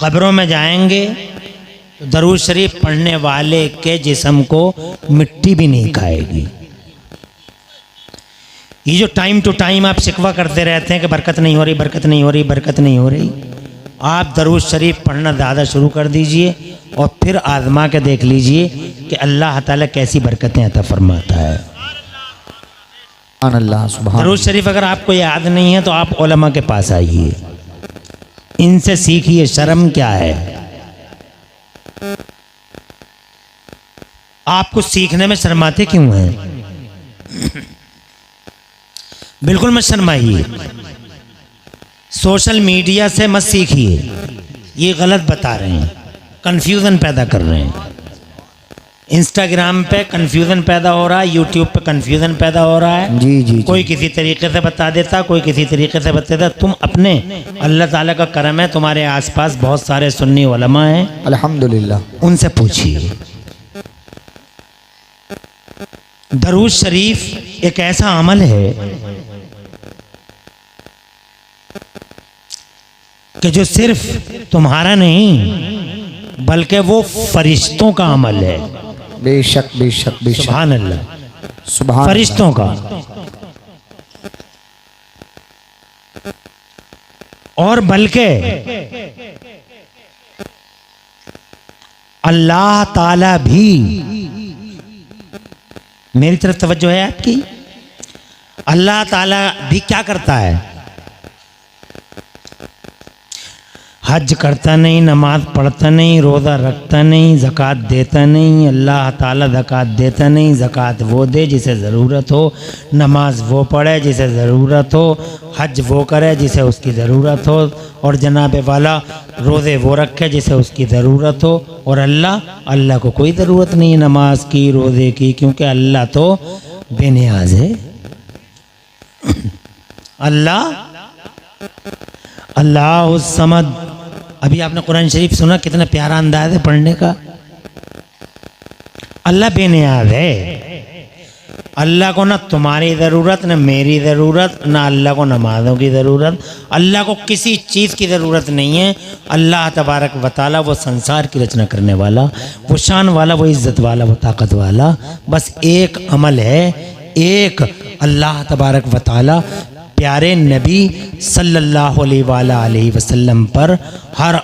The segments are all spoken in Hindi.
कब्रों में जाएंगे तो दरूद शरीफ पढ़ने वाले के जिस्म को मिट्टी भी नहीं खाएगी। ये जो टाइम टू टाइम आप शिकवा करते रहते हैं कि बरकत नहीं हो रही, बरकत नहीं हो रही, बरकत नहीं हो रही, आप दरूद शरीफ पढ़ना ज़्यादा शुरू कर दीजिए और फिर आजमा के देख लीजिए कि अल्लाह ताला कैसी बरकतें अता फरमाता है। अल्लाह सुभान। दरूद शरीफ अगर आपको याद नहीं है तो आप उलमा के पास आइए, इनसे सीखिए शर्म क्या है। आपको सीखने में शर्माते क्यों हैं? बिल्कुल मत शर्माइए। सोशल मीडिया से मत सीखिए, ये गलत बता रहे हैं, कंफ्यूजन पैदा कर रहे हैं। इंस्टाग्राम पे कंफ्यूजन पैदा हो रहा है, यूट्यूब पे कंफ्यूजन पैदा हो रहा है। जी। कोई किसी तरीके से बता देता, कोई किसी तरीके से बता देता। तुम अपने, अल्लाह ताला का करम है, तुम्हारे आसपास बहुत सारे सुन्नी उलमा हैं, अल्हम्दुलिल्लाह, उनसे पूछिए। दरूद शरीफ एक ऐसा अमल है कि जो सिर्फ तुम्हारा नहीं बल्कि वो फरिश्तों का अमल है। बेशक बेशक बेशक। सुभान अल्लाह, सुभान फरिश्तों का। और बल्कि अल्लाह ताला भी, मेरी तरफ तवज्जो है आपकी, अल्लाह ताला भी क्या करता है? हज करता नहीं, नमाज पढ़ता नहीं, रोज़ा रखता नहीं, ज़कात देता नहीं। अल्लाह ताला ज़कात देता नहीं। ज़कात वो दे जिसे ज़रूरत हो, नमाज वो पढ़े जिसे ज़रूरत हो, हज वो करे जिसे उसकी ज़रूरत हो, और जनाब वाला रोज़े वो रखे जिसे उसकी ज़रूरत हो। और अल्लाह को कोई ज़रूरत नहीं है नमाज की, रोज़े की, क्योंकि अल्लाह तो बेनियाज है। अल्लाह उस समद। अभी आपने कुरान शरीफ सुना, कितना प्यारा अंदाज है पढ़ने का। अल्लाह बेनियाज है। अल्लाह को ना तुम्हारी ज़रूरत, ना मेरी ज़रूरत, ना अल्लाह को नमाज़ों की ज़रूरत। अल्लाह को किसी चीज़ की ज़रूरत नहीं है। अल्लाह तबारक व तआला वो संसार की रचना करने वाला, वो शान वाला, वो इज़्ज़त वाला, वो ताकत वाला। बस एक अमल है, एक अल्लाह तबारक व तआला प्यारे नबी सल्लल्लाहु अलैहि वसल्लम पर हर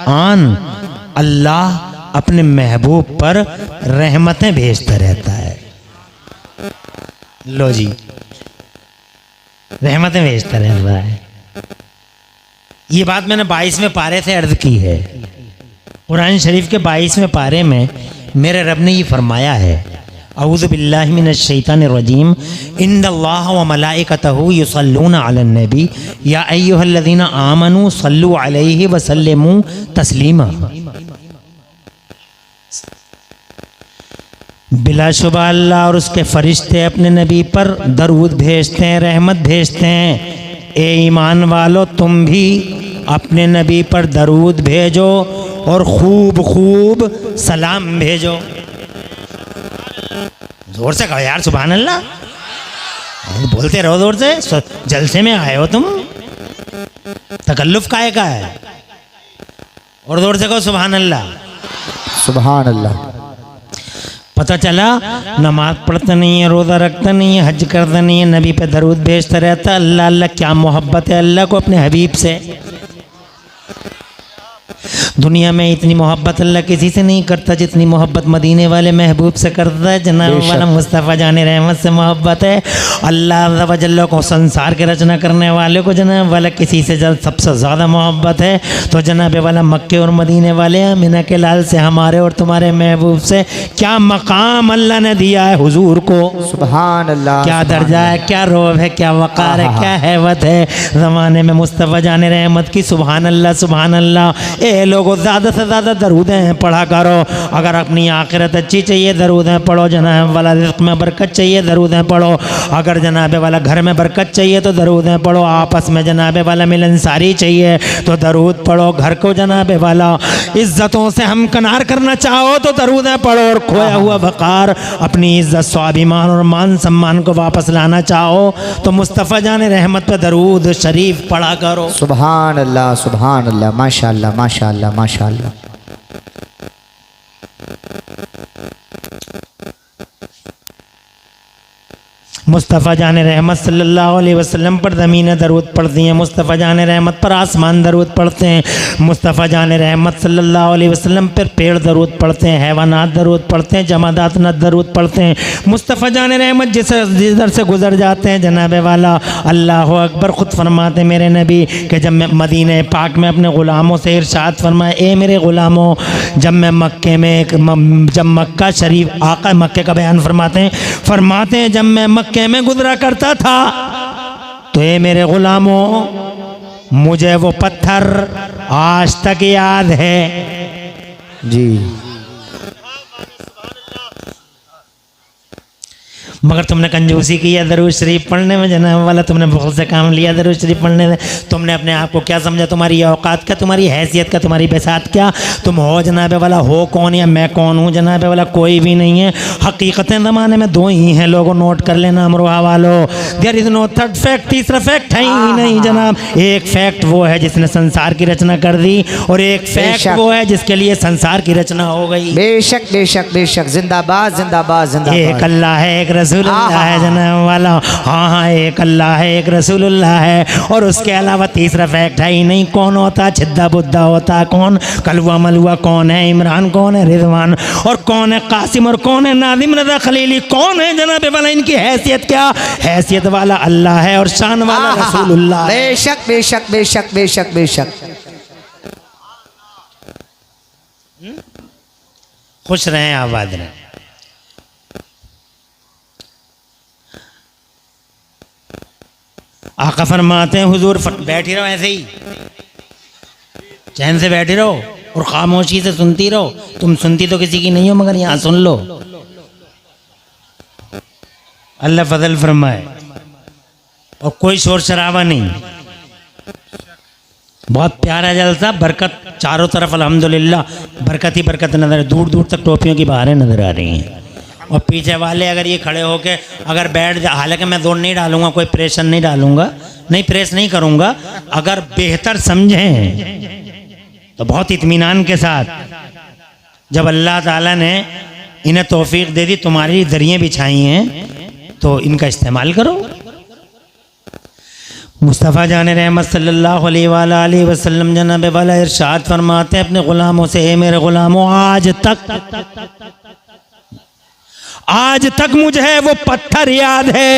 आन अल्लाह अपने महबूब पर रहमतें भेजता रहता है। लो जी, रहमतें भेजता रहता है। ये बात मैंने 22वें पारे से अर्ज की है। कुरान शरीफ के 22वें पारे में मेरे रब ने ये फरमाया है, औज़ु बिल्लाहि मिनश शैतानिर रजीम, इन्नल्लाह व मलाइकतहु युसल्लूना अलन नबी या अय्युहल्लज़ीना आमनू सल्लु अलैहि व सल्लिमू तस्लीमा। बिलाशुबह अल्लाह और उसके फरिश्ते अपने नबी पर दरूद भेजते हैं, रहमत भेजते हैं। ए ईमान वालो, तुम भी अपने नबी पर दरूद भेजो और खूब खूब सलाम भेजो। जोर से कहो यार, सुभान अल्लाह, बोलते रहो जोर से। जलसे में आए हो तुम, तकल्लुफ काहे का है? और जोर से कहो सुभान अल्लाह, सुभान अल्लाह। पता चला नमाज पढ़ता नहीं है, रोज़ा रखता नहीं है, हज करता नहीं है, नबी पे दरूद भेजता रहता। अल्लाह अल्लाह, क्या मोहब्बत है अल्लाह को अपने हबीब से। दुनिया में इतनी मोहब्बत अल्लाह किसी से नहीं करता जितनी मोहब्बत मदीने वाले महबूब से करता है। जनाब वाला मुस्तफ़ा जाने रहमत से मोहब्बत है। अल्लाह अज़्ज़ व जल्ल को, संसार के रचना करने वाले को जनाब वाला किसी से सबसे ज़्यादा मोहब्बत है। तो जनाब वाला मक्के और मदीने वाले अमीना के लाल से, हमारे और तुम्हारे महबूब से क्या मकाम अल्लाह ने दिया है हुजूर को। सुभान अल्लाह, क्या दर्जा है, क्या रोब है, क्या वक़ार है, क्या हैवत है ज़माने में मुस्तफ़ा जाने रहमत की। सुभान अल्लाह, सुभान अल्लाह। ए लोग लोगों ज़्यादा से ज़्यादा दरूदें पढ़ा करो। अगर अपनी आखिरत अच्छी चाहिए दरूदें पढ़ो, जनाब वाला रिज़्क़ में बरकत चाहिए दरूदें पढ़ो, अगर जनाब वाला घर में बरकत चाहिए तो दरूदें पढ़ो, आपस में जनाब वाला मिलनसारी चाहिए तो दरूद पढ़ो, घर को जनाब वाला इज़्ज़तों से हमकनार करना चाहो तो दरूदें पढ़ो, और खोया हुआ वक़ार अपनी इज़्ज़त स्वाभिमान और मान सम्मान को वापस लाना चाहो तो मुस्तफ़ा जान रहमत पे दरूद शरीफ पढ़ा करो। सुभान अल्लाह माशाअल्लाह माशाअल्लाह माशाअल्लाह। मुस्तफ़ा जान रहमत सल्लल्लाहु अलैहि वसल्लम पर ज़मीनें दरूद पढ़ती हैं, मुस्तफ़ा जान रहमत पर आसमान दरूद पढ़ते हैं, मुस्तफ़ा जान रहमत सल्लल्लाहु अलैहि वसल्लम पर पेड़ दरूद पढ़ते हैं, हैवानात दरूद पढ़ते हैं, जमादात न दरूद पढ़ते हैं। मुस्तफ़ा जान रहमत जिधर से गुज़र जाते हैं जनाब वाला अल्लाह अकबर ख़ुद फरमाते मेरे नबी कि जब मैं मदीने पाक में अपने ग़ुलामों से इरशाद फरमाए, ए मेरे ग़ुलामों, जब मैं मक्के में जब मक्का शरीफ आका मक्के का बयान फरमाते हैं जब मैं मक्के में गुजरा करता था तो ये मेरे गुलामों मुझे वो पत्थर आज तक याद है। जी मगर तुमने कंजूसी की है दरूद शरीफ पढ़ने में जनाब वाला, तुमने बहुत से काम लिया दरूद शरीफ पढ़ने में। तुमने अपने आप को क्या समझा, तुम्हारी औकात क्या, तुम्हारी हैसियत क्या, तुम्हारी बेसात क्या, तुम हो जनाब वाला हो कौन या मैं कौन हूँ जनाब वाला, कोई भी नहीं है। हकीकतें ज़माने में दो ही हैं, लोगों नोट कर लेना अमरोहा वालों, there is no third fact, तीसरा फैक्ट है ही नहीं जनाब। एक फैक्ट वो है जिसने संसार की रचना कर दी और एक फैक्ट वो है जिसके लिए संसार की रचना हो गई। बेशक बेशक बेशक, जिंदाबाद जिंदाबाद जिंदाबाद। एक अल्लाह है, एक रसूलुल्लाह है जनाब वाला, हाँ हाँ एक अल्लाह है, एक रसूलुल्लाह है, और उसके अलावा तीसरा फैक्ट है ही नहीं। कौन होता छिद्दा बुद्धा होता, कौन कलवा मलुआ, कौन है इमरान, कौन है रिजवान, और कौन है कासिम, और कौन है नादिम रज़ा खलीली, कौन है जनाब वाला, इनकी हैसियत क्या, हैसियत वाला अल्लाह है और शान वाला रसूलुल्लाह। बेशक बेशक बेशक बेशक बेशक। खुश रहें, आबाद रहें। आका फरमाते हैं हुजूर बैठी रहो ऐसे ही, चैन से बैठे रहो और खामोशी से सुनती रहो। तुम सुनती तो किसी की नहीं हो मगर यहाँ सुन लो। अल्लाह फजल फरमाए और कोई शोर शराबा नहीं, बहुत प्यारा जलसा, बरकत चारों तरफ अल्हम्दुलिल्लाह बरकत ही बरकत नजर, दूर दूर तक टोपियों की बहारें नजर आ रही हैं। और पीछे वाले अगर ये खड़े होके अगर बैठ जा, हालांकि मैं जोर नहीं डालूंगा, कोई प्रेशर नहीं डालूंगा, नहीं प्रेस नहीं करूंगा, अगर बेहतर समझें तो बहुत इत्मीनान के साथ, जब अल्लाह ताला ने इन्हें तौफीक दे दी, तुम्हारी दरियाँ बिछाई हैं तो इनका इस्तेमाल करो। मुस्तफ़ा जान रहमत सल्लल्लाहु अलैहि वसल्लम जनाब वाला इरशाद फरमाते हैं अपने ग़ुलामों से, ए मेरे ग़ुलामों, आज तक मुझे वो पत्थर याद है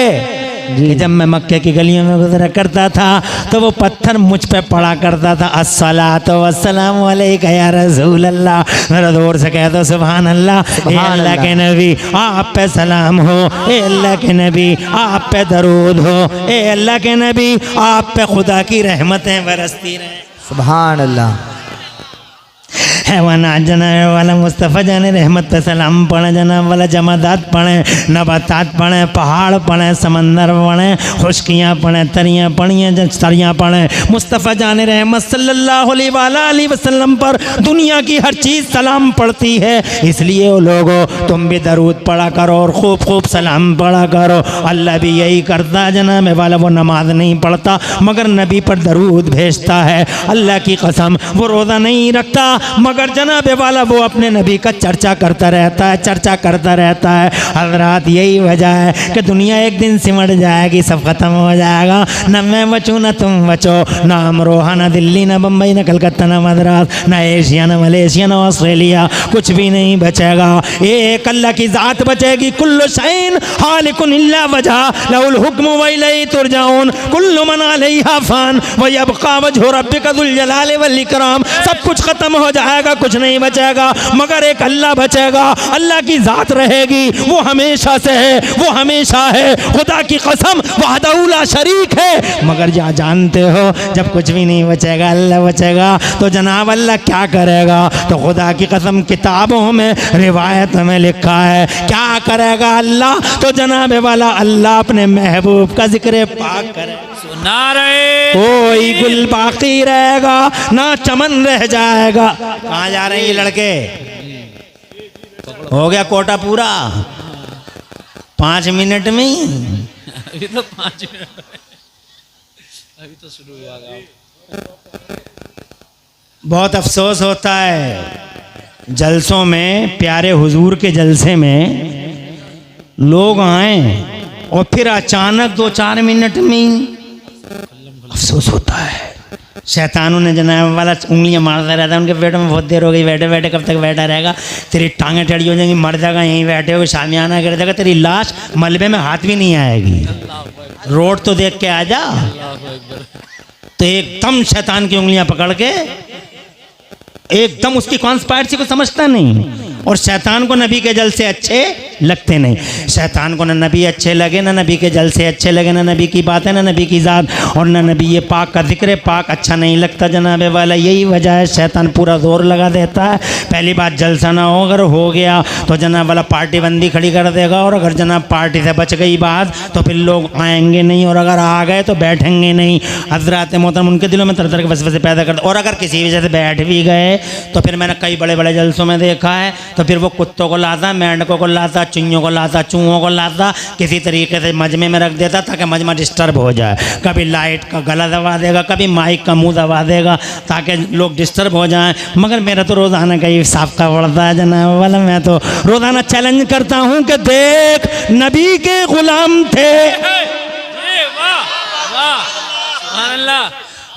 कि जब मैं मक्के की गलियों में गुजरा करता था तो वो पत्थर मुझ पे पड़ा करता था, अस्सलातु वस्सलामु अलैका या रसूल अल्लाह। मेरा जोर से कह दो सुभान अल्लाह। ए अल्लाह के नबी आप पे सलाम हो, ए अल्लाह के नबी आप पे दरूद हो, ए अल्लाह के नबी आप पे खुदा की रहमतें बरसती रहें। सुभान अल्लाह। हैवानात जनाब वाला मुस्तफ़ा जान रहमत पे सलाम पढ़े, जनाब वाला जमादात पढ़े, नबातात पढ़े, पहाड़ पढ़े, समंदर पढ़े, खुशकियाँ पढ़े, तरियाँ पढ़ियाँ तरियाँ पढ़े, मुस्तफ़ा जान रहमत सल्लल्लाहु अलैहि वसल्लम पर दुनिया की हर चीज़ सलाम पढ़ती है। इसलिए वो लोगों तुम भी दरूद पढ़ा करो और खूब खूब सलाम पढ़ा करो। अल्लाह भी यही करता है जनाब वाला, वो नमाज नहीं पढ़ता मगर नबी पर दरूद भेजता है। अल्लाह की कसम वो रोज़ा नहीं रखता मगर जनाब वाला वो अपने नबी का चर्चा करता रहता है, चर्चा करता रहता है। हज़रात यही वजह है कि दुनिया एक दिन सिमट जाएगी, सब खत्म हो जाएगा, न मैं बचूँ न तुम बचो, न अमरोहा, न दिल्ली, न बम्बई, न कलकत्ता, न मद्रास, न एशिया, न मलेशिया, न ऑस्ट्रेलिया, कुछ भी नहीं बचेगा। एक अल्लाह की ज़ात बचेगी। कुल्लु शैइन हालिकुन इल्ला वजह लहुल हुक्मु व इलैहि तुरजाऊन कुल्लु मन अलैहा फ़ान व यबक़ा वजहु रब्बिका ज़ुल जलाली वल इकराम। सब कुछ खत्म हो जाएगा का कुछ नहीं बचेगा, मगर एक अल्लाह बचेगा। अल्लाह की ज़ात रहेगी, वो हमेशा से है, वो हमेशा है। खुदा की कसम वहदहू ला शरीक है। मगर जा जानते हो जब कुछ भी नहीं बचेगा, अल्लाह बचेगा, तो जनाब अल्लाह क्या करेगा? तो खुदा की कसम किताबों में रिवायत में लिखा है क्या करेगा अल्लाह? तो जनाब वाला अल्लाह अपने महबूब का जिक्र पाक करे। नारे कोई गुल बाकी रहेगा ना चमन रह जाएगा। कहाँ जा रहे हैं ये लड़के? हो गया कोटा पूरा 5 मिनट में ही। अभी तो 5 मिनट, अभी तो शुरू हुआ गाँव। बहुत अफसोस होता है जलसों में, प्यारे हुजूर के जलसे में लोग आए और फिर अचानक 2-4 मिनट में ही अफसोस होता है। शैतानों ने जनाब वाला उंगलियां मारता रहता है उनके पेट में। बहुत देर हो गई बैठे बैठे, कब तक बैठा रहेगा? तेरी टांगें टेढ़ी हो जाएंगी, मर जाएगा यहीं बैठे हो, शामियाना गिर जाएगा, तेरी लाश मलबे में हाथ भी नहीं आएगी। रोड तो देख के आ जा। तो एकदम शैतान की उंगलियां पकड़ के एकदम उसकी कॉन्स्पायरेसी को समझता नहीं, और शैतान को नबी के जल से अच्छे लगते नहीं। शैतान को ना नबी अच्छे लगे, ना नबी के जल से अच्छे लगे, ना नबी की बात है, ना नबी की ज़ात, और ना नबी ये पाक का जिक्र पाक अच्छा नहीं लगता जनाबे वाला। यही वजह है शैतान पूरा जोर लगा देता है। पहली बात जलसा ना हो, अगर हो गया तो जनाब वाला पार्टी बंदी खड़ी कर देगा, और अगर जनाब पार्टी से बच गई बात तो फिर लोग आएंगे नहीं, और अगर आ गए तो बैठेंगे नहीं। हज़रात मोहतरम उनके दिलों में तरह तरह के वसवसे पैदा करते, और अगर किसी वजह से बैठ भी गए तो फिर मैंने कई बड़े बड़े जलसों में देखा है, तो फिर वो कुत्तों को लाता, मेंढकों को लाता, चुइयों को लाता, चूहों को लाता, किसी तरीके से मजमे में रख देता ताकि मजमा डिस्टर्ब हो जाए। कभी लाइट का गला दबा देगा, कभी माइक का मुंह दबा देगा ताकि लोग डिस्टर्ब हो जाएं। मगर मेरा तो रोज़ाना का ही साफ़ा पड़ता है जनाब वाला। मैं तो रोज़ाना चैलेंज करता हूँ कि देख नबी के ग़ुलाम थे, वाह वाह सुभान अल्लाह,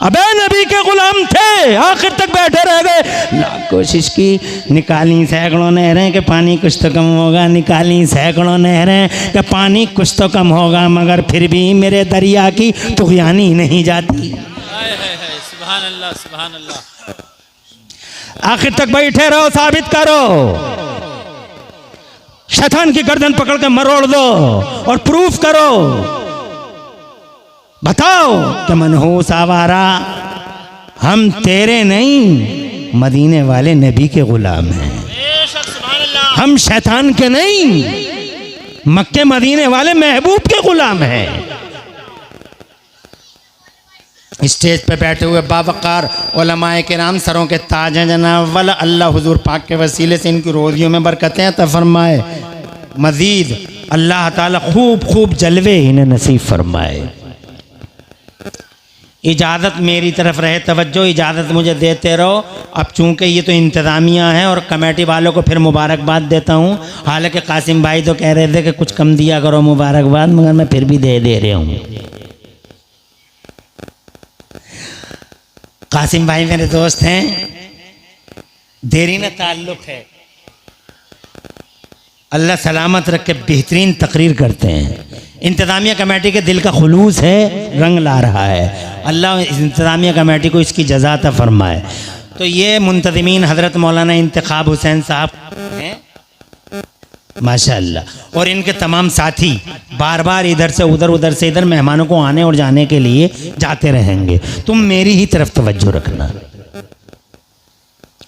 अबे नबी के गुलाम थे, आखिर तक बैठे रह गए। लाख कोशिश की, निकाली सैकड़ों नहरें कि पानी कुछ तो कम होगा, निकाली सैकड़ों नहरें कि पानी कुछ तो कम होगा, मगर फिर भी मेरे दरिया की तुग़यानी नहीं जाती। सुभान अल्लाह सुभान अल्लाह। आखिर तक बैठे रहो, साबित करो, शैतान की गर्दन पकड़ के मरोड़ दो और प्रूफ करो। बताओ कि मनहूस आवारा, हम तेरे नहीं मदीने वाले नबी के गुलाम हैं। हम शैतान के नहीं, मक्के मदीने वाले महबूब के गुलाम हैं। स्टेज पे बैठे हुए बावकार उलमाए किराम, सरों के ताज हैं जनाब वाला। अल्लाह हुजूर पाक के वसीले से इनकी रोज़ियों में बरकतें अता फरमाए। मज़ीद अल्लाह ताला खूब खूब जलवे इन्हें नसीब फरमाए। इजाज़त मेरी तरफ रहे, तवज्जो, इजाज़त मुझे देते रहो। अब चूँकि ये तो इंतज़ामिया है और कमेटी वालों को फिर मुबारकबाद देता हूँ। हालांकि कासिम भाई तो कह रहे थे कि कुछ कम दिया करो मुबारकबाद, मगर मैं फिर भी दे रहा हूँ। कासिम भाई मेरे दोस्त हैं, देरी न ताल्लुक़ है। अल्लाह सलामत रख के बेहतरीन तकरीर करते हैं। इंतज़ामिया कमेटी के दिल का खुलूस है, रंग ला रहा है। अल्लाह इस इंतज़ामिया कमेटी को इसकी जज़ा अता फरमाए। तो ये मुंतज़मीन हज़रत मौलाना इंतखाब हुसैन साहब हैं माशाअल्लाह, और इनके तमाम साथी बार बार इधर से उधर, उधर से इधर मेहमानों को आने और जाने के लिए जाते रहेंगे। तुम मेरी ही तरफ तवज्जो रखना।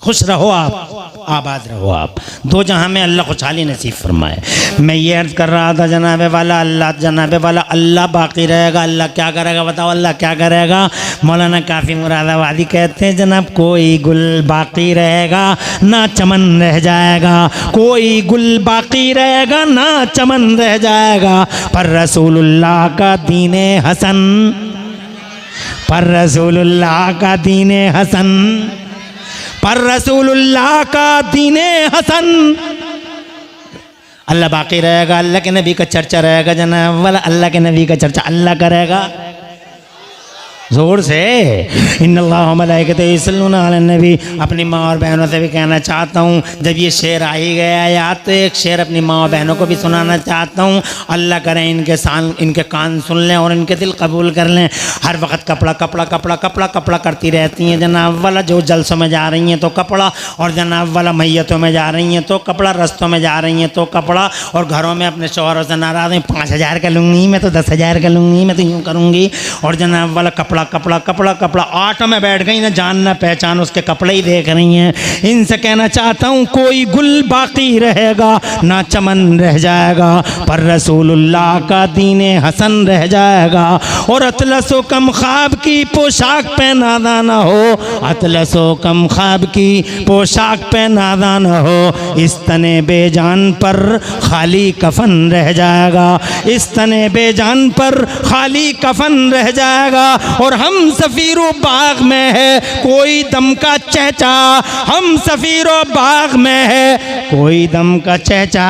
खुश रहो आप, आबाद रहो आप, दो जहां में अल्लाह खुशहाली नसीब फरमाए। मैं ये अर्ज़ कर रहा था जनाबे वाला, अल्लाह बाकी रहेगा। अल्लाह क्या करेगा बताओ? अल्लाह क्या करेगा? मौलाना काफ़ी मुरादाबादी कहते हैं जनाब, कोई गुल बाकी रहेगा ना चमन रह जाएगा, कोई गुल बाकी रहेगा ना चमन रह जाएगा। पर रसूलुल्लाह का दीने हसन, पर रसूलुल्लाह का दीने हसन, पर रसूलुल्लाह का दीने हसन। अल्लाह बाकी रहेगा, अल्लाह के नबी का चर्चा रहेगा जनाब वाला, अल्लाह के नबी का चर्चा अल्लाह करेगा। जोर से। इन्नल्लाह व मलाइकतहु युसल्लूना अलन नबी। अपनी माँ और बहनों से भी कहना चाहता हूँ, जब ये शेर आ ही गया याद, तो एक शेर अपनी माँ और बहनों को भी सुनाना चाहता हूँ। अल्लाह करें इनके कान सुन लें और इनके दिल कबूल कर लें। हर वक्त कपड़ा कपड़ा कपड़ा कपड़ा कपड़ा करती रहती हैं जनाब वाला। जो जलसों में जा रही हैं तो कपड़ा, और जनाब वाला मैयतों में जा रही हैं तो कपड़ा, रस्तों में जा रही हैं तो कपड़ा, और घरों में अपने शौहरों से नाराज़ हैं, 5,000 का लूँगी मैं तो 10,000 का लूँगी मैं तो यूँ करूँगी, और जनाब वाला कपड़ा कपड़ा कपड़ा कपड़ा। ऑटो में बैठ गई ना, जान ना पहचान, उसके कपड़े ही देख रही हैं। इनसे कहना चाहता हूँ, कोई गुल बाकी रहेगा ना चमन रह जाएगा, पर रसूलुल्लाह का दीने हसन रह जाएगा। और अतलसो कम ख्वाब की पोशाक पे नादा न हो, अतलसो कम ख्वाब की पोशाक पे नादा न हो, इस तने बेजान पर खाली कफन रह जाएगा, इस तने बेजान पर खाली कफन रह जाएगा। और हम सफीरो बाग में है कोई दम का चहचा, हम सफीरो बाग में है कोई दम का चहचा,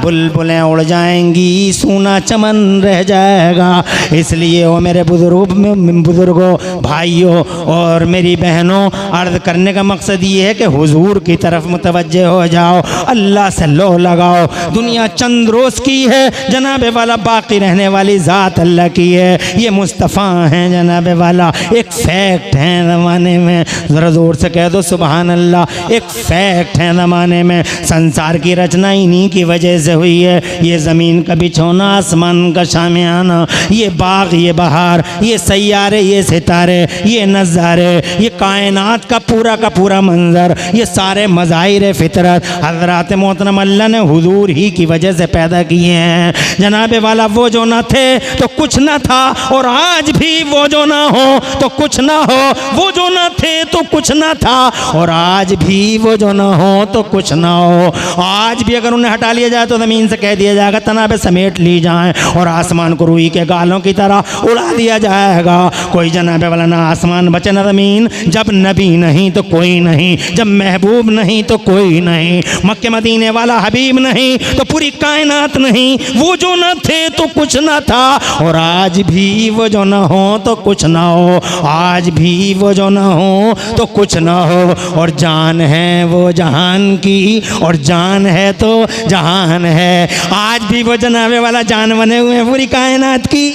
बुलबुलें उड़ जाएंगी सूना चमन रह जाएगा। इसलिए वो मेरे बुजुर्गों, भाइयों और मेरी बहनों, अर्ज करने का मकसद ये है कि हुजूर की तरफ मुतवज्जे हो जाओ, अल्लाह से लो लगाओ। दुनिया चंद रोज़ की है जनाबे वाला, बाकी रहने वाली ज़ात अल्लाह की है। ये मुस्तफ़ा हैं जनाबे वाला, एक फैक्ट है ज़माने में। ज़रा ज़ोर से कह दो सुबहान अल्लाह। एक फैक्ट है ज़माने में। संसार की रचना इन्हीं की वजह से हुई है। ये ज़मीन का बिछोना, आसमान का शामियाना, ये बाग, ये बहार, ये सैयारे, ये सितारे, ये नज़ारे, ये कायनात का पूरा मंजर, ये सारे मज़ाहिर फितरत हज़रात मोहतरम अल्लाह ने हुजूर ही की वजह से पैदा किए हैं जनाबे वाला। वो जो ना थे तो कुछ ना था, और आज भी वो जो ना हो तो कुछ ना हो, वो जो ना थे तो कुछ ना था, और आज भी वो जो ना हो तो कुछ ना हो। आज भी अगर उन्हें हटा लिया जाए तो ज़मीन से कह दिया जाएगा तनाबे समेट ली जाएं, और आसमान को रुई के गालों की तरह उड़ा दिया जाएगा। कोई जनाबे वाला ना आसमान बचे ना ज़मीन। जब नबी नहीं तो कोई नहीं, जब महबूब नहीं तो कोई नहीं, मक्के मदीने वाला हबीब नहीं तो पूरी कायनात नहीं। वो जो ना थे तो कुछ ना था, और आज भी वो जो ना हो तो कुछ ना हो, आज भी वो जो ना हो तो कुछ ना हो। और जान है वो जहान की, और जान है तो जहान है। आज भी वो जनाबे वाला जान बने हुए हैं पूरी कायनात की,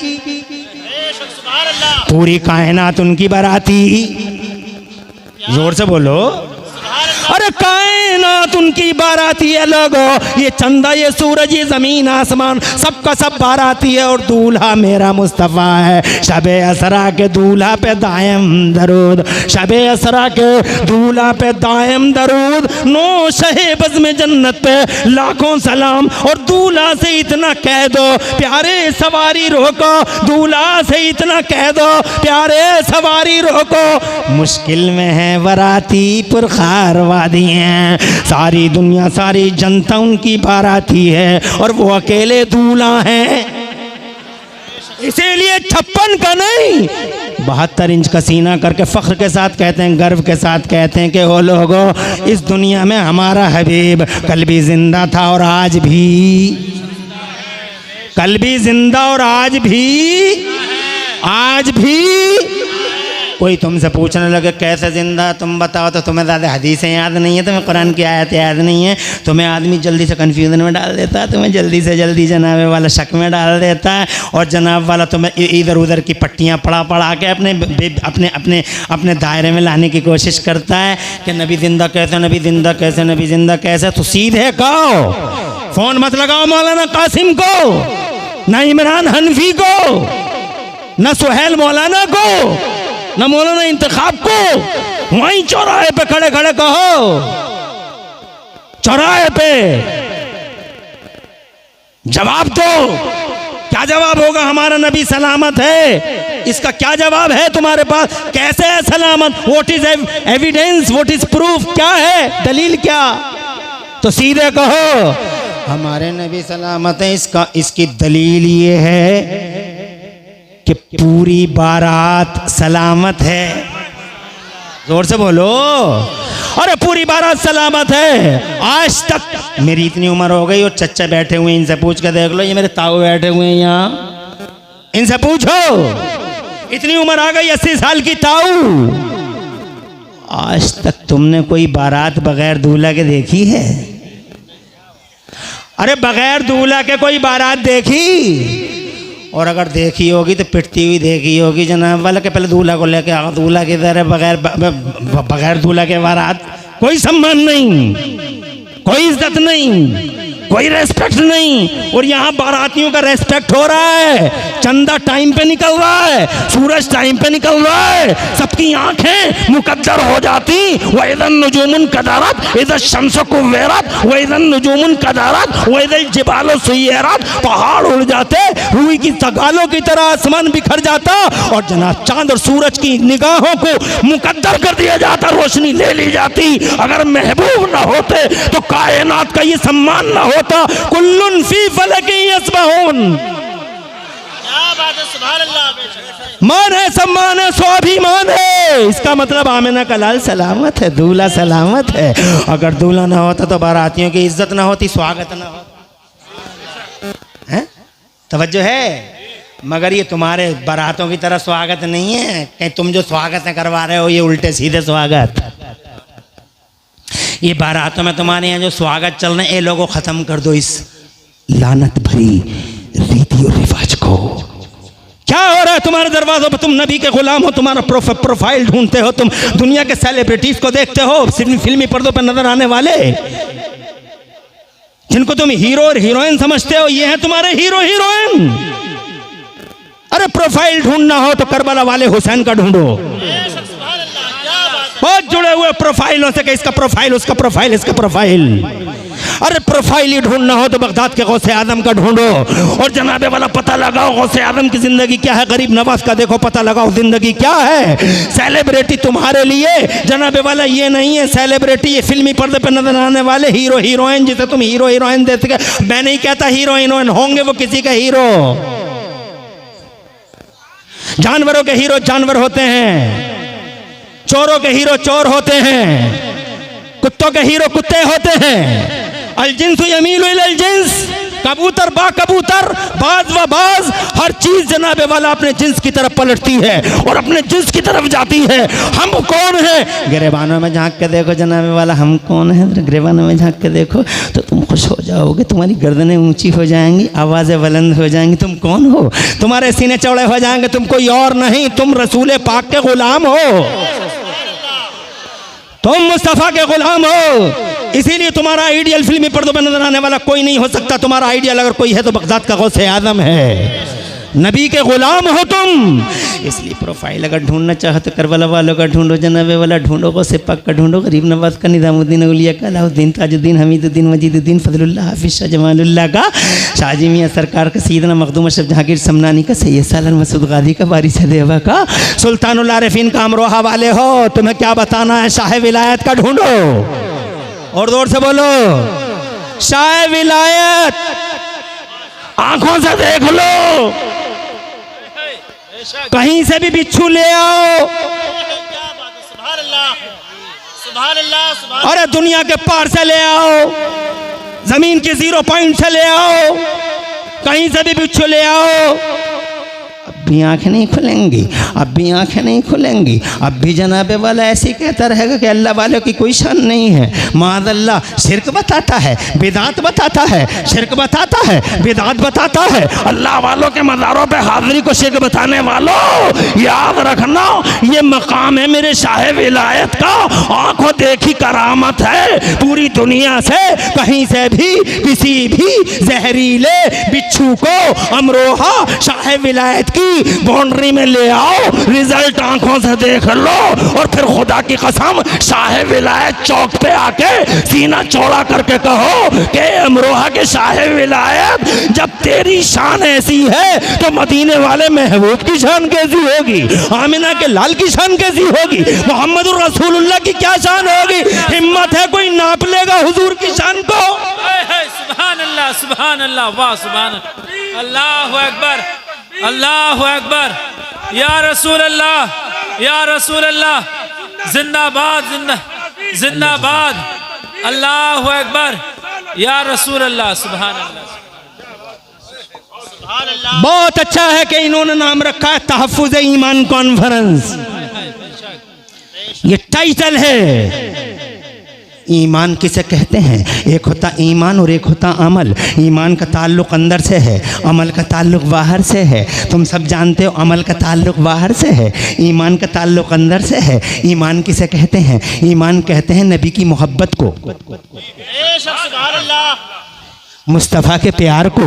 पूरी कायनात उनकी बाराती। जोर से बोलो, अरे कायनात उनकी बाराती है लोगो। ये चंदा, ये सूरज, ये ज़मीन आसमान, सबका सब बाराती है। और दूल्हा मेरा मुस्तफ़ा है। शबे असरा के दूल्हा पे दायम दरूद, शबे असरा के दूल्हा पे दायम दरूद। नो शहे बज़ में जन्नत पे लाखों सलाम। और दूल्हा से इतना कह दो प्यारे सवारी रोको, दूल्हा से इतना कह दो प्यारे सवारी रोको। मुश्किल में है बाराती पुरखार वादी हैं, सारी दुनिया सारी जनता उनकी बाराती है, और वो अकेले दूल्हा हैं। इसीलिए 56 का नहीं 72 इंच का सीना करके फ़ख्र के साथ कहते हैं, गर्व के साथ कहते हैं कि वो लोगों, इस दुनिया में हमारा हबीब कल भी जिंदा था और आज भी, कल भी जिंदा और आज भी। कोई तुमसे पूछने लगे कैसे जिंदा, तुम बताओ, तो तुम्हें ज़्यादा हदीसें याद नहीं है, तुम्हें कुरान की आयत याद नहीं है, तुम्हें आदमी जल्दी से कन्फ्यूज़न में डाल देता है, तुम्हें जल्दी से जल्दी जनाब वाला शक में डाल देता है, और जनाब वाला तुम्हें इधर उधर की पट्टियाँ पढ़ा के अपने दायरे में लाने की कोशिश करता है कि नबी जिंदा कैसे, नबी जिंदा कैसे, नबी जिंदा कैसे। तो सीधे कहो, फ़ोन मत लगाओ मौलाना कासिम को, ना इमरान हनफी को, ना सुहेल मौलाना को, न मौलाना इंतखाब को। वहीं चौराहे पे खड़े खड़े कहो, चौराहे पे जवाब दो। क्या जवाब होगा? हमारा नबी सलामत है। इसका क्या जवाब है तुम्हारे पास? कैसे है सलामत? What is evidence, what is proof? क्या है दलील? क्या? तो सीधे कहो हमारे नबी सलामत है। इसकी दलील ये है कि पूरी बारात सलामत है। जोर से बोलो, अरे पूरी बारात सलामत है। आज तक मेरी इतनी उम्र हो गई और चच्चा बैठे हुए, इनसे पूछ के देख लो, ये मेरे ताऊ बैठे हुए हैं यहाँ, इनसे पूछो इतनी उम्र आ गई 80 साल की ताऊ, आज तक तुमने कोई बारात बगैर दूल्हा के देखी है? अरे बगैर दूल्हा के कोई बारात देखी? और अगर देखी होगी तो पिटती हुई देखी होगी जनाब वाला के पहले दूल्हा को लेके आओ, दूल्हा किधर है? बगैर दूल्हा के बारात, कोई सम्मान नहीं, कोई इज्जत नहीं, कोई रेस्पेक्ट नहीं। और यहाँ बारातियों का रेस्पेक्ट हो रहा है। चंदा टाइम पे निकल रहा है, सूरज टाइम पे निकल रहा है, सबकी आंखें मुकद्दर हो जाती। वइदन नुजूमुन कदरत इज़ा शम्सु कुव्विरत वइदन नुजूमुन कदरत वइदल जिबालु सुय्यरत। पहाड़ उड़ जाते, रुई की तगालों की तरह आसमान बिखर जाता और जनाब चांद और सूरज की निगाहों को मुकद्दर कर दिया जाता, रोशनी ले ली जाती। अगर महबूब ना होते तो कायनात का ये सम्मान ना होता। कुल्लुन फी फलकिन यस्बहून। मान है, सम्मान है, स्वाभिमान है। इसका मतलब आमिना का लाल सलामत है, दूल्हा सलामत है। अगर दूल्हा ना होता तो बारातियों की इज्जत ना होती, स्वागत ना होता। हैं? तवज्जो है? मगर ये तुम्हारे बारातों की तरह स्वागत नहीं है। कहीं तुम जो स्वागत करवा रहे हो ये उल्टे सीधे स्वागत। ये बारातों में तुम्हारे यहाँ जो स्वागत चल रहे हैं, ये लोगों ख़त्म कर दो इस लानत भरी रीति और रिवाज को। क्या हो रहा है तुम्हारे दरवाजों पर? तुम नबी के गुलाम हो, तुम्हारा प्रोफाइल ढूंढते हो, तुम दुनिया के सेलिब्रिटीज को देखते हो, फिल्मी पर्दों पर नजर आने वाले जिनको तुम हीरो और हीरोइन समझते हो, ये हैं तुम्हारे हीरो हीरोइन। अरे प्रोफाइल ढूंढना हो तो करबला वाले हुसैन का ढूंढो। बहुत जुड़े हुए प्रोफाइलों से कि इसका प्रोफाइल, उसका प्रोफाइल, इसका प्रोफाइल। अरे प्रोफाइल ही ढूंढना हो तो बगदाद के गौसे आजम का ढूंढो और जनाबे वाला पता लगाओ गौसे आजम की जिंदगी क्या है, गरीब नवाज का देखो पता लगाओ जिंदगी क्या है। सेलिब्रिटी तुम्हारे लिए जनाबे वाला ये नहीं है सेलिब्रिटी, ये फिल्मी पर्दे पर नजर आने वाले हीरो हीरोइन, जिसे तुम हीरो हीरोइन देते। मैं नहीं कहता हीरो हीरोइन होंगे वो किसी का हीरो। जानवरों के हीरो जानवर होते हैं, चोरों के हीरो चोर होते हैं, कुत्तों के हीरो कुत्ते होते हैं। अल जिन्सु यमीलु इलल जिन्स, कबूतर बा कबूतर, बाज व बाज, हर चीज जनाबे वाला अपने जिन्स की तरफ पलटती है और अपने जिन्स की तरफ जाती है। हम कौन है? गिरेबानों में झांक के देखो जनाबे वाला, हम कौन है? गिरेबानों में झांक के देखो तो तुम खुश हो जाओगे, तुम्हारी गर्दनें ऊंची हो जाएंगी, आवाज़ें बुलंद हो जाएंगी। तुम कौन हो? तुम्हारे सीने चौड़े हो जाएंगे, तुम कोई और नहीं, तुम रसूल पाक के गुलाम हो, तुम मुस्तफ़ा के गुलाम हो। इसीलिए तुम्हारा आइडियल फिल्मी पर्दों पर नजर आने वाला कोई नहीं हो सकता। तुम्हारा आइडियल अगर कोई है तो बगदाद का गौसे आजम है, नबी के गुलाम हो तुम। इसलिए प्रोफाइल अगर ढूंढना चाहो तो करबला वालों का ढूंढो, जनाबे वाला ढूंढो, गौसे पाक का ढूंढो, गरीब नवाज का, निज़ामुद्दीन औलिया का, अलाउद्दीन, ताजुद्दीन, हमीदुद्दीन, मजीदुद्दीन, फजलुल्लाह, हाफिज शाह जमालुल्लाह का, शाहजी मियाँ सरकार का, सैयदना मखदूम अशरफ जहांगीर समनानी का, सैयद सालन मसूद गाजी का, बारिश देवा का, सुल्तानुल आरिफीन का अमरोहा वाले हो। तुम्हें क्या बताना है? शाह विलायत का ढूंढो और जोर से बोलो शाह विलायत। आंखों से देख लो, कहीं से भी बिच्छू ले आओ, अरे दुनिया के पार से ले आओ, जमीन के 0 पॉइंट से ले आओ, कहीं से भी बिच्छू ले आओ, अब भी आंखें नहीं खुलेंगी, अब भी आंखें नहीं खुलेंगी। अब भी जनाबे वाला ऐसे कहता रहेगा कि अल्लाह वालों की कोई शान नहीं है। माज़अल्लाह शिरक बताता है, बिदात बताता है, शिरक बताता है, बिदात बताता है। अल्लाह वालों के मज़ारों पे हाज़िरी को शिरक बताने वालों, याद रखना ये मकाम है मेरे शाह विलायत का। आंखों देखी करामत है, पूरी दुनिया से कहीं से भी किसी भी जहरीले बिच्छू को अमरोहा शाह विलायत की बाउंड्री में ले आओ, रिजल्ट आंखों से देख लो और फिर खुदा की कसम शाह विलायत चौक पे आके सीना चौड़ा करके कहो कि अमरोहा के शाह विलायत, जब तेरी शान ऐसी है तो मदीने वाले महबूब की शान कैसी होगी, आमिना के लाल की शान कैसी होगी, मोहम्मदुर रसूलुल्लाह की क्या शान होगी। हिम्मत है कोई नाप लेगा हुजूर की शान को? सुभान अल्लाह, सुभान अल्लाह, वाह सुभान अल्लाह अकबर, अल्लाह अकबर, या रसूल अल्लाह, या रसूल अल्लाह, जिंदाबाद, जिंदाबाद, अल्लाह अकबर, या रसूल अल्लाह, सुभान अल्लाह। बहुत अच्छा है कि इन्होंने नाम रखा है तहफ़्फ़ुज़ ईमान कॉन्फ्रेंस। ये टाइटल है। ईमान किसे कहते हैं? एक होता ईमान और एक होता अमल। ईमान का ताल्लुक़ अंदर से है, अमल का ताल्लुक़ बाहर से है। तुम सब जानते हो अमल का ताल्लुक़ बाहर से है, ईमान का ताल्लुक़ अंदर से है। ईमान किसे कहते हैं? ईमान कहते हैं नबी की मोहब्बत को, मुस्तफ़ा के प्यार को।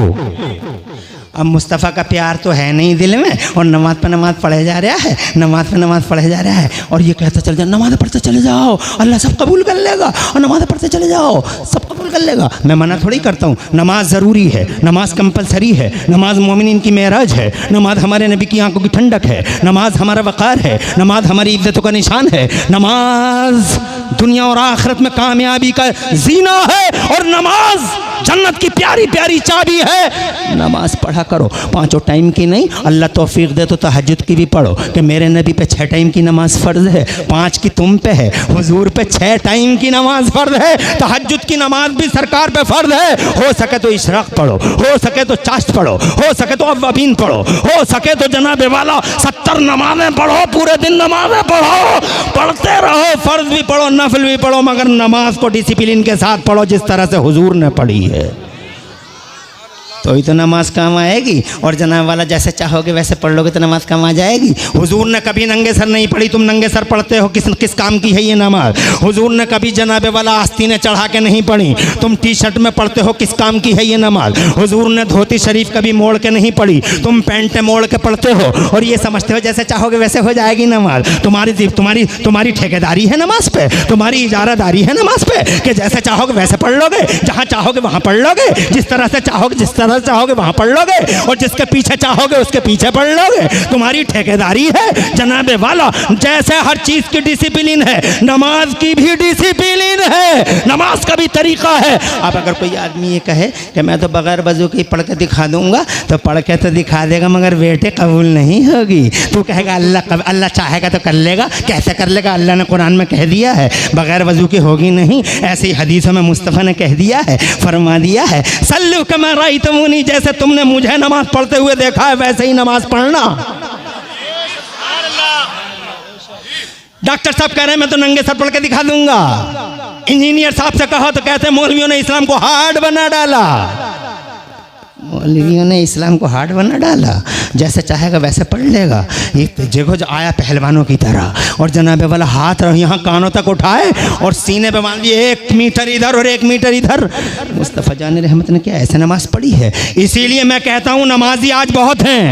अब मुस्तफ़ा का प्यार तो है नहीं दिल में, और नमाज पे नमाज पढ़े जा रहा है, नमाज पे नमाज पढ़े जा रहा है, और ये कहता चल जाओ नमाज पढ़ते चले जाओ, अल्लाह सब कबूल कर लेगा, और नमाज पढ़ते चले जाओ सब कबूल कर लेगा। मैं मना थोड़ी करता हूँ, नमाज ज़रूरी है, नमाज कंपलसरी है, नमाज मोमिनीन की मेराज है, नमाज हमारे नबी की आंखों की ठंडक है, नमाज हमारा वक़ार है, नमाज हमारी इज्जतों का निशान है, नमाज दुनिया और आखिरत में कामयाबी का जीना है, और नमाज जन्नत की प्यारी प्यारी चाबी है। नमाज पढ़ा करो, 5 टाइम की नहीं, अल्लाह तौफीक दे तो तहज्जुद की भी पढ़ो, कि मेरे नबी पे 6 टाइम की नमाज फ़र्ज़ है, 5 की तुम पे है, हुजूर पे 6 टाइम की नमाज फ़र्ज़ है, तहज्जुद की नमाज भी सरकार पे फ़र्ज़ है। हो सके तो इशराक़ पढ़ो, हो सके तो चाश्त पढ़ो, हो सके तो अव्वाबीन पढ़ो, हो सके तो जनाब वाला 70 नमाज़ें पढ़ो, पूरे दिन नमाज़ें पढ़ो, पढ़ते रहो, फ़र्ज़ भी पढ़ो, नफल भी पढ़ो, मगर नमाज को डिसिप्लिन के साथ पढ़ो जिस तरह से हुजूर ने पढ़ी है, तो ही तो नमाज काम आएगी। और जनाब वाला जैसे चाहोगे वैसे पढ़ लोगे तो नमाज काम आ जाएगी। हुजूर ने कभी नंगे सर नहीं पढ़ी, तुम नंगे सर पढ़ते हो, किस काम की है ये नमाज? हुजूर ने कभी जनाब वाला आस्तीनें चढ़ा के नहीं पढ़ी, तुम टी शर्ट में पढ़ते हो, किस काम की है ये नमाज? हुजूर ने धोती शरीफ कभी मोड़ के नहीं पढ़ी, तुम पैंटें मोड़ के पढ़ते हो, और ये समझते हो जैसे चाहोगे वैसे हो जाएगी नमाज। तुम्हारी ठेकेदारी है नमाज पे, तुम्हारी इजारादारी है नमाज पे, कि जैसे चाहोगे वैसे पढ़ लोगे, जहाँ चाहोगे वहाँ पढ़ लोगे, जिस तरह से चाहोगे जिस तरह चाहोगे वहां पढ़ लोगे, और जिसके पीछे चाहोगे उसके पीछे पढ़ लोगे। तुम्हारी ठेकेदारी है जनाबे वाला। जैसे हर चीज की डिसिप्लिन है, नमाज की भी डिसिप्लिन है, नमाज का भी तरीका है। अब अगर कोई आदमी ये कहे कि मैं तो बगैर वजू के पढ़ के दिखा दूंगा, तो पढ़ के तो दिखा देगा मगर बेटे कबूल नहीं होगी। तू कहेगा अल्लाह चाहेगा तो कर लेगा, कैसे कर लेगा? अल्लाह ने कुरान में कह दिया है बगैर वजू के होगी नहीं, ऐसे ही हदीसों में मुस्तफ़ा ने कह दिया है, फरमा दिया है, सल्लू कमा राइतमूनी, जैसे तुमने मुझे नमाज पढ़ते हुए देखा है वैसे ही नमाज पढ़ना। डॉक्टर साहब कह रहे हैं मैं तो नंगे सर पढ़ के दिखा दूंगा। इंजीनियर साहब से कहो तो कहते हैं मौलवियों ने इस्लाम को हार्ड बना डाला। मौलवियों ने इस्लाम को हार्ड बना डाला, जैसे चाहेगा वैसे पढ़ लेगा। एक जगह जो आया पहलवानों की तरह, और जनाबे वाला हाथ यहाँ कानों तक उठाए और सीने पे मान लिए 1 मीटर इधर और 1 मीटर इधर। मुस्तफ़ा जान रहमत ने क्या ऐसे नमाज पढ़ी है? इसीलिए मैं कहता हूँ नमाजी आज बहुत हैं।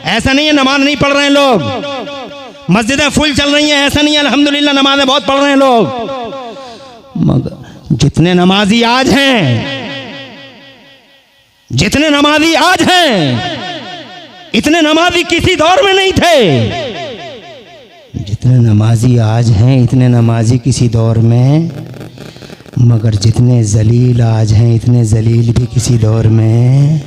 ऐसा नहीं है नमाज नहीं पढ़ रहे हैं लोग, मस्जिदें फुल चल रही हैं, ऐसा नहीं है, अल्हम्दुलिल्लाह नमाजें बहुत पढ़ रहे हैं लोग। मगर जितने नमाजी आज हैं, जितने नमाजी आज हैं, इतने नमाजी किसी दौर में नहीं थे। जितने नमाजी आज हैं, इतने नमाजी किसी दौर में, मगर जितने जलील आज हैं, इतने जलील भी किसी दौर में